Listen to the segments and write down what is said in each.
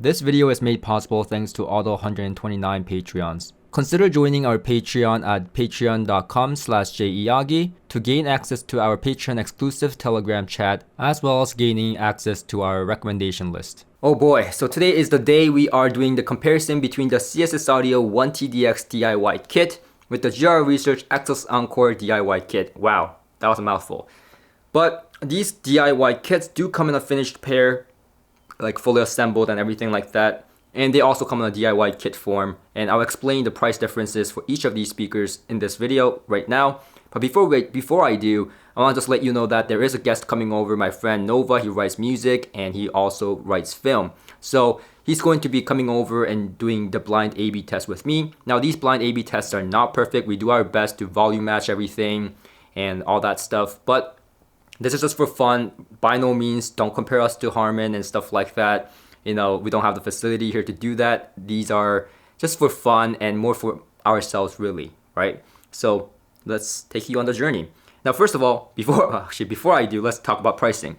This video is made possible thanks to all the 129 Patreons. Consider joining our Patreon at patreon.com/jiyagi to gain access to our Patreon exclusive Telegram chat, as well as gaining access to our recommendation list. Oh boy, so today is the day we are doing the comparison between the CSS Audio 1TDX DIY kit with the GR Research XLS Encore DIY kit. Wow, that was a mouthful. But these DIY kits do come in a finished pair, like fully assembled and everything like that. And they also come in a DIY kit form. And I'll explain the price differences for each of these speakers in this video right now. But before I do, I want to just let you know that there is a guest coming over, my friend Nova. He writes music and he also writes film. So he's going to be coming over and doing the blind A/B test with me. Now these blind A/B tests are not perfect. We do our best to volume match everything and all that stuff. But this is just for fun. By no means, don't compare us to Harman and stuff like that. You know, we don't have the facility here to do that. These are just for fun and more for ourselves, really, right? So let's take you on the journey. Now, first of all, before I do, let's talk about pricing.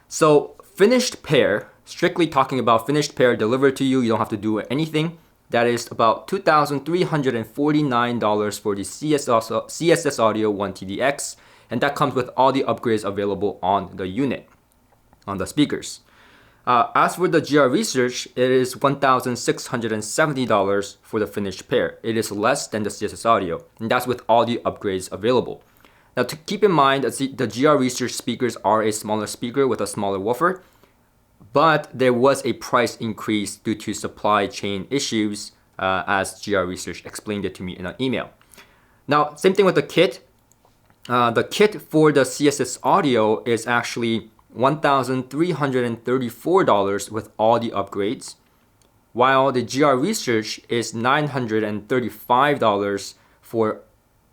So finished pair, strictly talking about finished pair delivered to you, you don't have to do anything. That is about $2,349 for the CSS Audio 1TDX. And that comes with all the upgrades available on the unit, on the speakers. As for the GR Research, it is $1,670 for the finished pair. It is less than the CSS Audio, and that's with all the upgrades available. Now to keep in mind, the GR Research speakers are a smaller speaker with a smaller woofer, but there was a price increase due to supply chain issues, as GR Research explained it to me in an email. Now, same thing with the kit. The kit for the CSS Audio is actually $1,334 with all the upgrades, while the GR Research is $935 for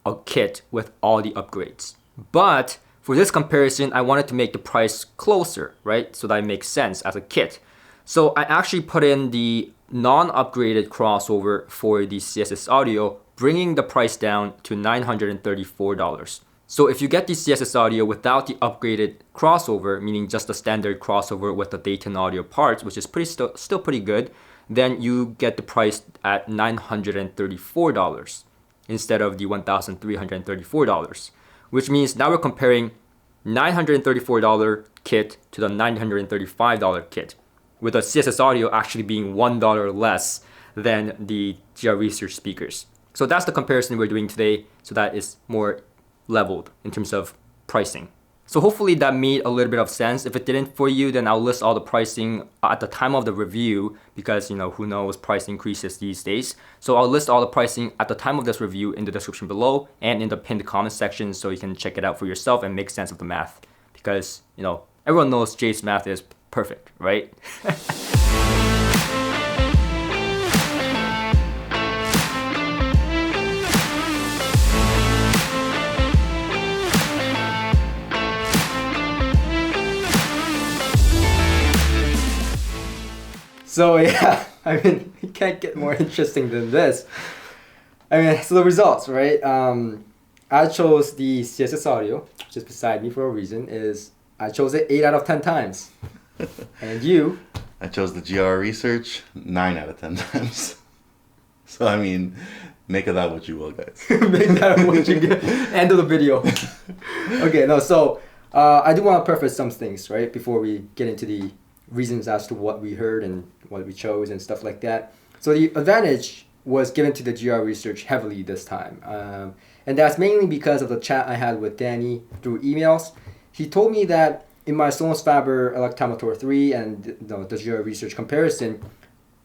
a kit with all the upgrades. But for this comparison, I wanted to make the price closer, right? So that it makes sense as a kit. So I actually put in the non-upgraded crossover for the CSS Audio, bringing the price down to $934. So if you get the CSS Audio without the upgraded crossover, meaning just the standard crossover with the Dayton Audio parts, which is still pretty good, then you get the price at $934 instead of the $1,334, which means now we're comparing $934 kit to the $935 kit, with the CSS Audio actually being $1 less than the GR Research speakers. So that's the comparison we're doing today, so that is more leveled in terms of pricing. So hopefully that made a little bit of sense. If it didn't for you, then I'll list all the pricing at the time of the review, because you know, who knows, price increases these days. So I'll list all the pricing at the time of this review in the description below and in the pinned comment section, so you can check it out for yourself and make sense of the math, because you know, everyone knows Jay's math is perfect, right? So yeah, I mean, it can't get more interesting than this. I mean, so the results, right? I chose the CSS Audio, which is beside me for a reason, I chose it 8 out of 10 times. And you? I chose the GR Research 9 out of 10 times. So I mean, make of that what you will, guys. Make that what you get. End of the video. Okay, no, so I do want to preface some things, right, before we get into the reasons as to what we heard and what we chose and stuff like that. So the advantage was given to the GR Research heavily this time. And that's mainly because of the chat I had with Danny through emails. He told me that in my Sonos Faber Electromotor 3 and the GR Research comparison,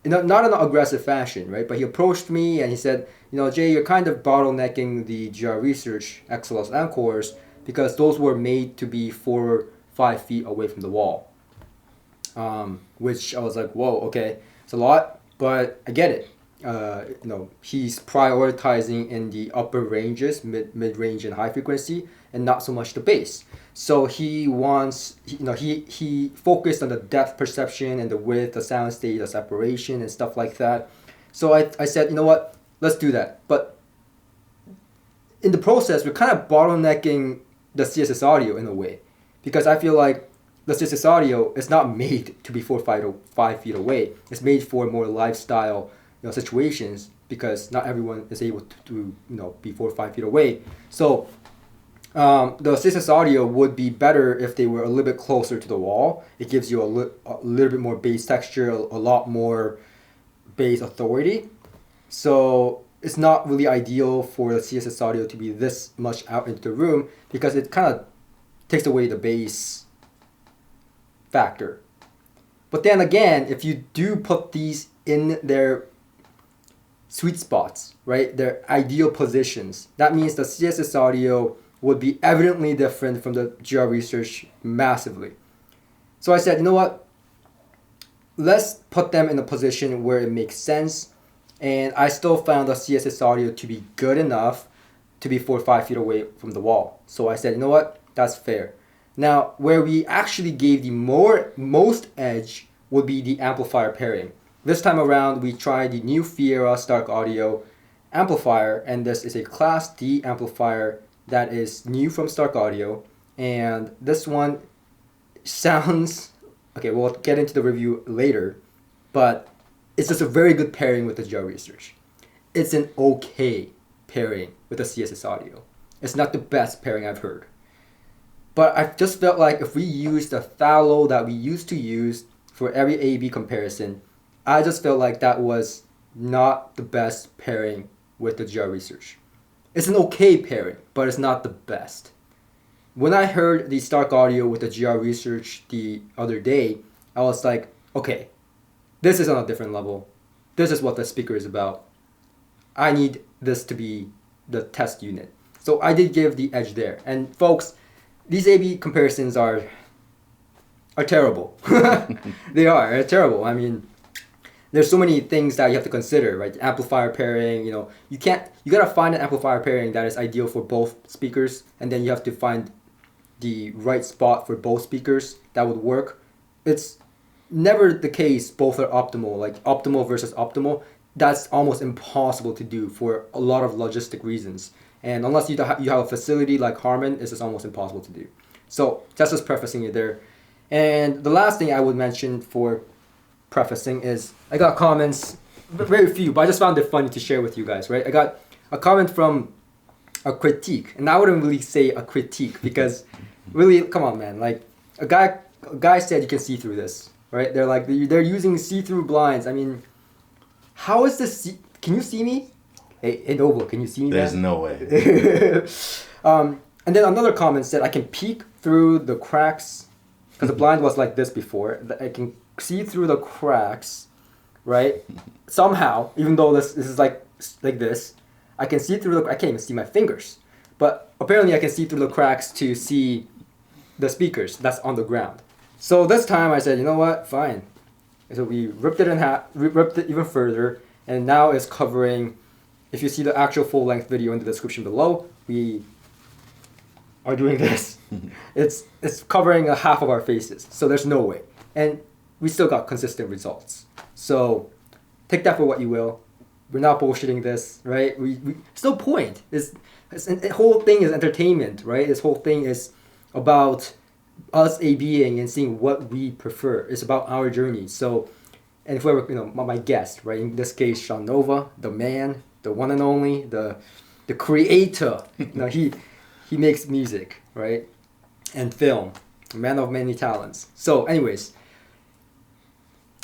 not in an aggressive fashion, right? But he approached me and he said, you know, Jay, you're kind of bottlenecking the GR Research XLS Encores because those were made to be 4 or 5 feet away from the wall. Which I was like, whoa, okay, it's a lot, but I get it. You know, he's prioritizing in the upper ranges, mid-range and high frequency, and not so much the bass. So he focused on the depth perception and the width, the sound state, the separation and stuff like that. So I said, you know what, let's do that. But in the process, we're kind of bottlenecking the CSS Audio in a way, because I feel like the CSS audio is not made to be 5 feet away. It's made for more lifestyle, situations, because not everyone is able to be 4 or 5 feet away. So the CSS audio would be better if they were a little bit closer to the wall. It gives you a little bit more bass texture, a lot more bass authority. So it's not really ideal for the CSS audio to be this much out into the room, because it kind of takes away the bass factor. But then again, if you do put these in their sweet spots, right, their ideal positions, that means the CSS audio would be evidently different from the GR Research massively. So I said, you know what, let's put them in a position where it makes sense. And I still found the CSS audio to be good enough to be 4 or 5 feet away from the wall. So I said, you know what, that's fair. Now, where we actually gave the most edge would be the amplifier pairing. This time around, we tried the new Fierra Starke Audio amplifier, and this is a Class D amplifier that is new from Starke Audio. And this one sounds, okay, we'll get into the review later, but it's just a very good pairing with the GR Research. It's an okay pairing with the CSS audio. It's not the best pairing I've heard. But I just felt like if we used the fallow that we used to use for every A-B comparison, I just felt like that was not the best pairing with the GR Research. It's an okay pairing, but it's not the best. When I heard the Starke Audio with the GR Research the other day, I was like, okay, this is on a different level. This is what the speaker is about. I need this to be the test unit. So I did give the edge there. And folks, these A-B comparisons are terrible. They're terrible. I mean, there's so many things that you have to consider, right? Amplifier pairing, you gotta find an amplifier pairing that is ideal for both speakers, and then you have to find the right spot for both speakers that would work. It's never the case both are optimal, like optimal versus optimal. That's almost impossible to do for a lot of logistic reasons. And unless you have a facility like Harman, it's just almost impossible to do. So that's just prefacing it there. And the last thing I would mention for prefacing is I got comments, very few, but I just found it funny to share with you guys, right? I got a comment from a critique, and I wouldn't really say a critique because really, come on, man. Like a guy said you can see through this, right? They're like, they're using see-through blinds. I mean, how is this? Can you see me? Hey, Noble, can you see me? There's man? no way. And then another comment said I can peek through the cracks, because the blind was like this before. I can see through the cracks, right? Somehow, even though this is like this, I can see through I can't even see my fingers. But apparently I can see through the cracks to see the speakers that's on the ground. So this time I said, you know what, fine. So we ripped it in half, ripped it even further, and now it's covering, if you see the actual full-length video in the description below, we are doing this. It's covering a half of our faces, so there's no way. And we still got consistent results. So take that for what you will. We're not bullshitting this, right? We still point. The whole thing is entertainment, right? This whole thing is about us A-Bing and seeing what we prefer. It's about our journey. So, and whoever, my guest, right? In this case, Sean Nova, the man, the one and only, the creator. He makes music, right? And film. A man of many talents. So, anyways,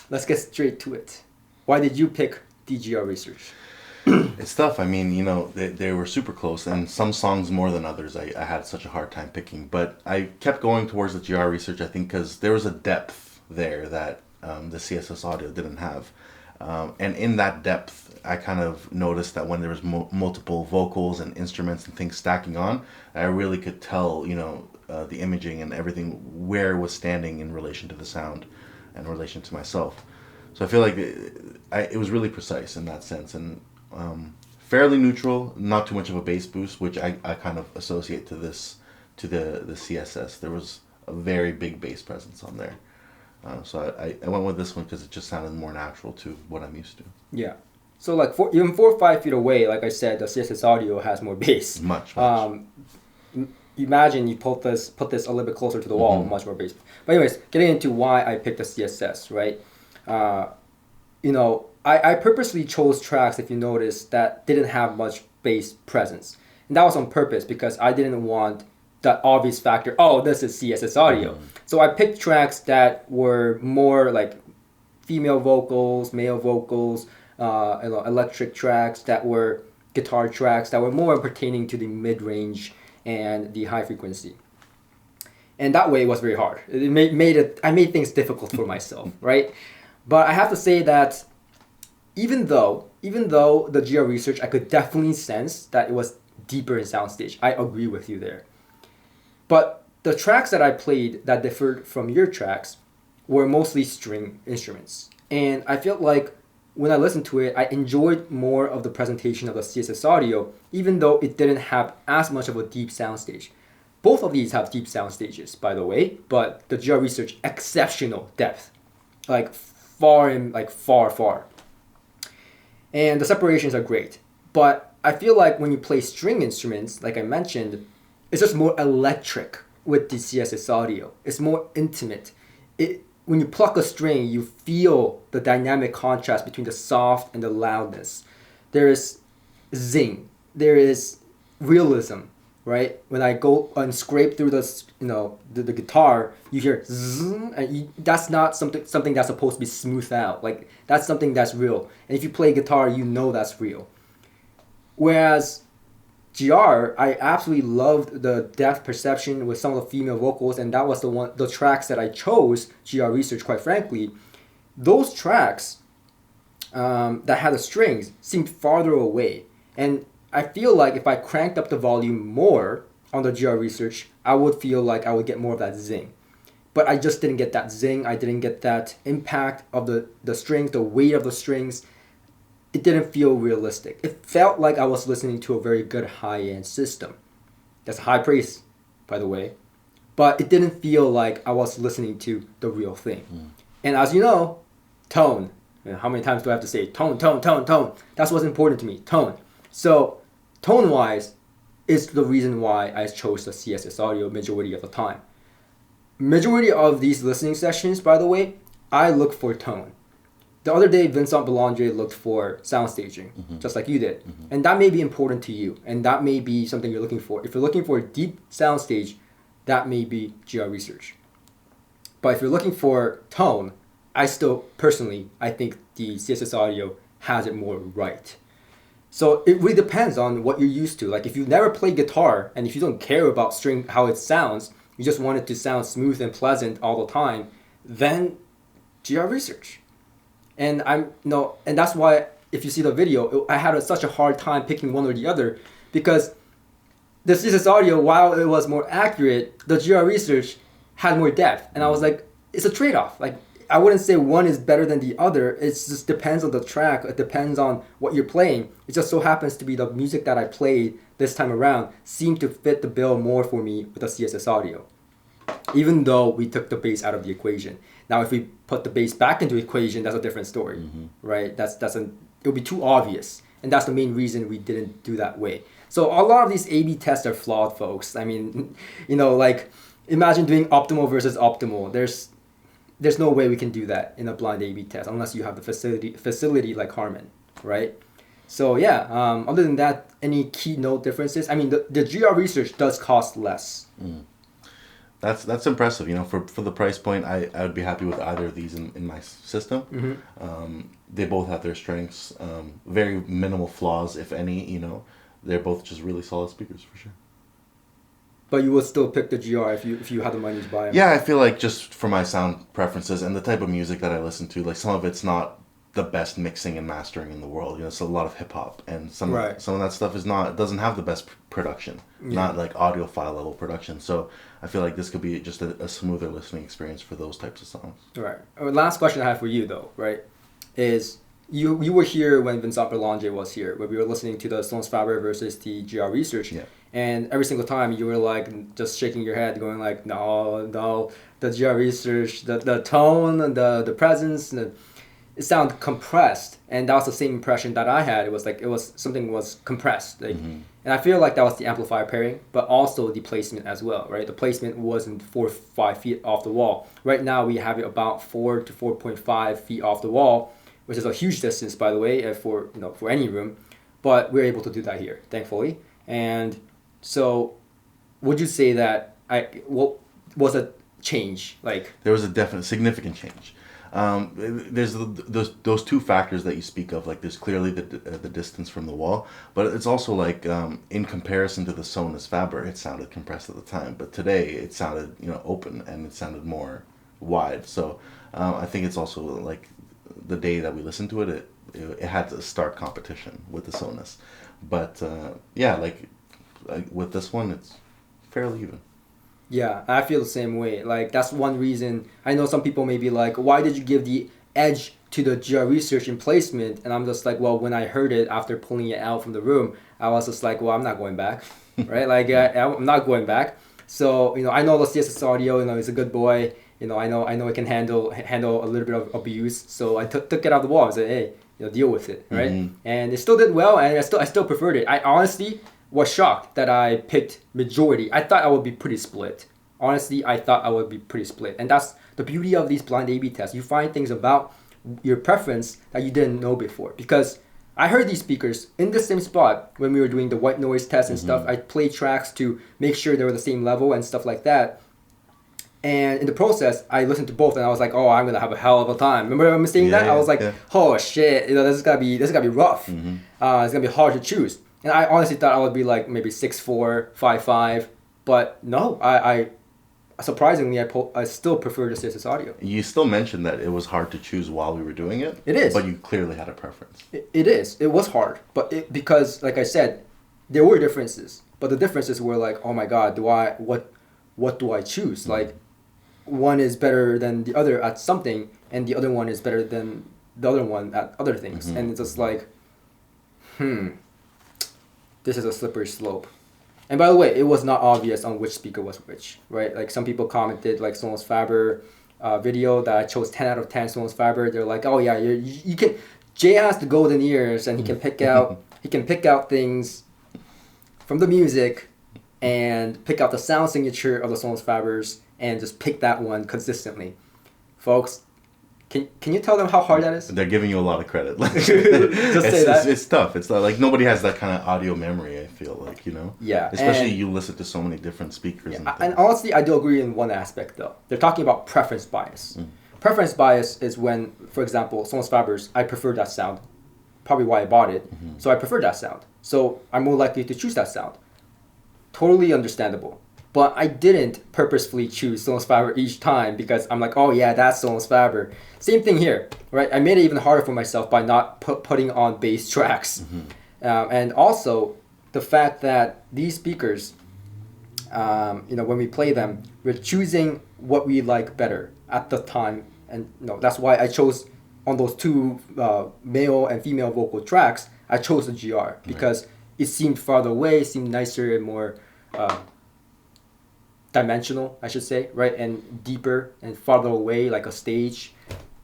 let's get straight to it. Why did you pick the GR Research? It's tough. I mean, they were super close, and some songs more than others I had such a hard time picking. But I kept going towards the GR Research, I think, because there was a depth there that the CSS audio didn't have. And in that depth, I kind of noticed that when there was multiple vocals and instruments and things stacking on, I really could tell, the imaging and everything, where it was standing in relation to the sound and in relation to myself. So I feel like it was really precise in that sense, and fairly neutral, not too much of a bass boost, which I kind of associate to the CSS. There was a very big bass presence on there. So I went with this one because it just sounded more natural to what I'm used to. Yeah. So like even 4 or 5 feet away, like I said, the CSS audio has more bass. Much. imagine you put this a little bit closer to the wall, much more bass. But anyways, getting into why I picked the CSS, right? I purposely chose tracks, if you notice, that didn't have much bass presence. And that was on purpose because I didn't want that obvious factor, oh, this is CSS audio. So I picked tracks that were more like female vocals, male vocals, electric tracks, that were guitar tracks, that were more pertaining to the mid-range and the high frequency. And that way it was very hard. I made things difficult for myself, right? But I have to say that even though the GR Research, I could definitely sense that it was deeper in soundstage. I agree with you there. But the tracks that I played that differed from your tracks were mostly string instruments. And I felt like when I listened to it, I enjoyed more of the presentation of the CSS audio, even though it didn't have as much of a deep soundstage. Both of these have deep sound stages, by the way, but the GR Research, exceptional depth, like far. And the separations are great. But I feel like when you play string instruments, like I mentioned, it's just more electric with the CSS audio. It's more intimate. When you pluck a string, you feel the dynamic contrast between the soft and the loudness. There is zing. There is realism, right? When I go and scrape through the guitar, you hear zzz, and that's not something that's supposed to be smoothed out. Like, that's something that's real. And if you play guitar, you know that's real. Whereas GR, I absolutely loved the depth perception with some of the female vocals, and that was the tracks that I chose, GR Research, quite frankly. Those tracks that had the strings seemed farther away. And I feel like if I cranked up the volume more on the GR Research, I would feel like I would get more of that zing. But I just didn't get that zing. I didn't get that impact of the strings, the weight of the strings. It didn't feel realistic. It felt like I was listening to a very good high-end system. That's high praise, by the way. But it didn't feel like I was listening to the real thing. And as you know, tone. How many times do I have to say tone, tone, tone, tone? That's what's important to me, tone. So tone-wise is the reason why I chose the CSS audio majority of the time. Majority of these listening sessions, by the way, I look for tone. The other day, Vincent Belanger looked for sound staging, just like you did. And that may be important to you, and that may be something you're looking for. If you're looking for a deep sound stage, that may be GR Research. But if you're looking for tone, I think the CSS audio has it more right. So it really depends on what you're used to. Like, if you've never played guitar, and if you don't care about string, how it sounds, you just want it to sound smooth and pleasant all the time, then GR Research. And that's why if you see the video, I had such a hard time picking one or the other, because the CSS audio, while it was more accurate, the GR Research had more depth. And I was like, it's a trade-off. Like, I wouldn't say one is better than the other. It just depends on the track. It depends on what you're playing. It just so happens to be the music that I played this time around seemed to fit the bill more for me with the CSS audio, even though we took the bass out of the equation. Now, if we put the bass back into the equation, that's a different story, right? It would be too obvious, and that's the main reason we didn't do that way. So a lot of these A/B tests are flawed, folks. I mean, like, imagine doing optimal versus optimal. There's no way we can do that in a blind A/B test unless you have the facility like Harman, right? So yeah, other than that, any keynote differences? I mean, the GR Research does cost less. That's impressive. For the price point, I would be happy with either of these in my system. They both have their strengths, very minimal flaws, if any. They're both just really solid speakers for sure. But you would still pick the GR if you had the money to buy them. Yeah, I feel like just for my sound preferences and the type of music that I listen to, like, some of it's not the best mixing and mastering in the world. It's a lot of hip hop, and some of that stuff doesn't have the best production, not like audiophile level production. So I feel like this could be just a smoother listening experience for those types of songs. Right. Last question I have for you, though, right, is you were here when Vincent Belanger was here, where we were listening to the Stones Faber versus the GR Research. Yeah. And every single time you were like just shaking your head, going like, no, the GR Research, the tone, the presence. it sounded compressed, and that was the same impression that I had. It was like something was compressed, like, and I feel like that was the amplifier pairing, but also the placement as well, right? The placement wasn't 4 or 5 feet off the wall. Right now we have it about 4 to 4.5 feet off the wall, which is a huge distance, by the way, for any room. But we're able to do that here, thankfully. And so, would you say that what was a change like? There was a definite significant change. There's those two factors that you speak of. Like, there's clearly the distance from the wall, but it's also like, in comparison to the Sonus Faber, it sounded compressed at the time, but today it sounded open, and it sounded more wide. So I think it's also like the day that we listened to it, it had a stark competition with the Sonus. But yeah, like with this one, it's fairly even. Yeah, I feel the same way. Like, that's one reason. I know some people may be like, why did you give the edge to the GR Research in placement? And I'm just like, well, when I heard it after pulling it out from the room, I was just like, well, I'm not going back, right? Like, I'm not going back. So, I know the CSS audio, is a good boy. I know it can handle a little bit of abuse. So I took it out of the wall and said, hey, deal with it, right? Mm-hmm. And it still did well, and I still preferred it. I honestly was shocked that I picked majority. I thought I would be pretty split. Honestly, I thought I would be pretty split. And that's the beauty of these blind A/B tests. You find things about your preference that you didn't know before. Because I heard these speakers in the same spot when we were doing the white noise test and stuff. I played tracks to make sure they were the same level and stuff like that. And in the process, I listened to both, and I was like, "Oh, I'm gonna have a hell of a time." Remember I was saying that? I was like, "Oh shit, this is gonna be rough. It's gonna be hard to choose." And I honestly thought I would be like maybe 6'4", 5'5", but no, I surprisingly I still prefer the CSS audio. You still mentioned that it was hard to choose while we were doing it. It is, but you clearly had a preference. It is. It was hard, but because like I said, there were differences, but the differences were like, oh my god, what do I choose? Like, one is better than the other at something, and the other one is better than the other one at other things, and it's just like, this is a slippery slope. And by the way, it was not obvious on which speaker was which, right? Like, some people commented, like Sonus Faber video that I chose 10 out of 10 Sonus Faber. They're like, oh yeah, you can. Jay has the golden ears, and he can pick out things from the music, and pick out the sound signature of the Sonus Fabers, and just pick that one consistently. Folks, can you tell them how hard that is? They're giving you a lot of credit. Just say that. It's tough. It's like nobody has that kind of audio memory, I feel like, Yeah. Especially you listen to so many different speakers. Yeah, and honestly, I do agree in one aspect, though. They're talking about preference bias. Preference bias is when, for example, Sonus Fabers, I prefer that sound. Probably why I bought it. So I prefer that sound. So I'm more likely to choose that sound. Totally understandable. But I didn't purposefully choose Sonus Faber each time because I'm like, oh yeah, that's Sonus Faber. Same thing here, right? I made it even harder for myself by not putting on bass tracks. And also, the fact that these speakers, when we play them, we're choosing what we like better at the time. And that's why I chose, on those two male and female vocal tracks, I chose the GR because it seemed farther away, seemed nicer and more dimensional, I should say, right? And deeper and farther away, like a stage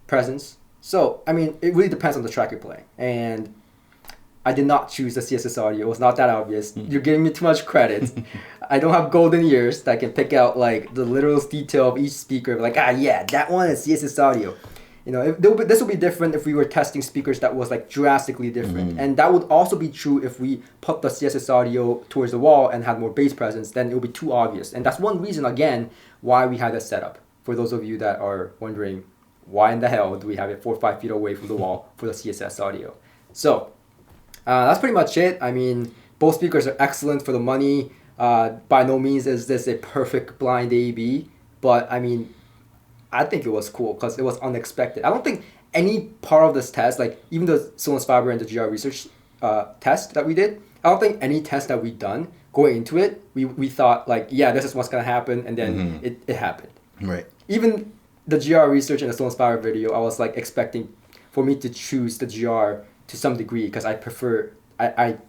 presence. So, I mean, it really depends on the track you're playing. And I did not choose the CSS audio. It was not that obvious. You're giving me too much credit. I don't have golden ears that can pick out like the literal detail of each speaker. Like, yeah, that one is CSS audio. This would be different if we were testing speakers that was like drastically different. And that would also be true if we put the CSS audio towards the wall and had more bass presence, then it would be too obvious. And that's one reason, again, why we had that setup. For those of you that are wondering, why in the hell do we have it 4 or 5 feet away from the wall for the CSS audio? So, that's pretty much it. I mean, both speakers are excellent for the money. By no means is this a perfect blind A/B, but I mean, I think it was cool because it was unexpected. I don't think any part of this test, like even the Sonus Faber and the GR Research test that we did, I don't think any test that we done going into it, we thought like, yeah, this is what's gonna happen, and then it happened. Right. Even the GR Research and the Sonus Faber video, I was like expecting for me to choose the GR to some degree because I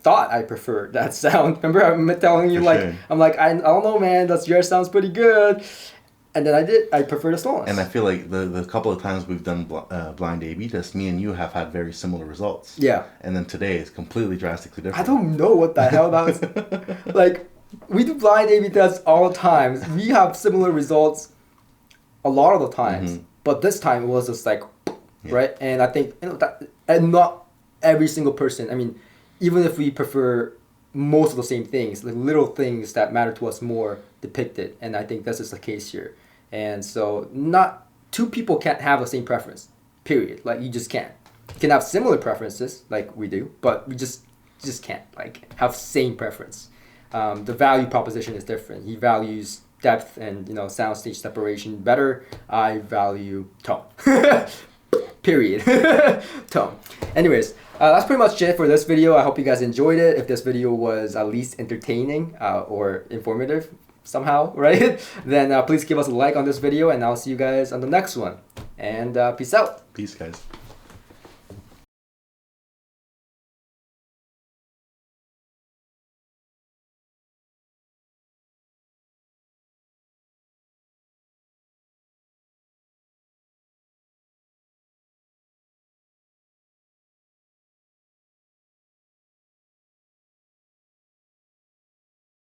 thought I preferred that sound. Remember I'm telling you, like, I'm like, I don't know, man, that GR sounds pretty good. And then I prefer the smallest. And I feel like the couple of times we've done blind A/B tests, me and you have had very similar results. Yeah. And then today is completely drastically different. I don't know what the hell that was. Like, we do blind A/B tests all the time. We have similar results a lot of the times. But this time it was just like, right? And I think, that, and not every single person, I mean, even if we prefer most of the same things, like little things that matter to us more depicted. And I think this is the case here. And so not two people can't have the same preference, period. Like, you just can't. You can have similar preferences like we do, but we just can't like have same preference. The value proposition is different. He values depth and soundstage separation better. I value tone. Period. Tone. Anyways, that's pretty much it for this video. I hope you guys enjoyed it. If this video was at least entertaining or informative somehow, right? Then please give us a like on this video, and I'll see you guys on the next one. And peace out. Peace, guys.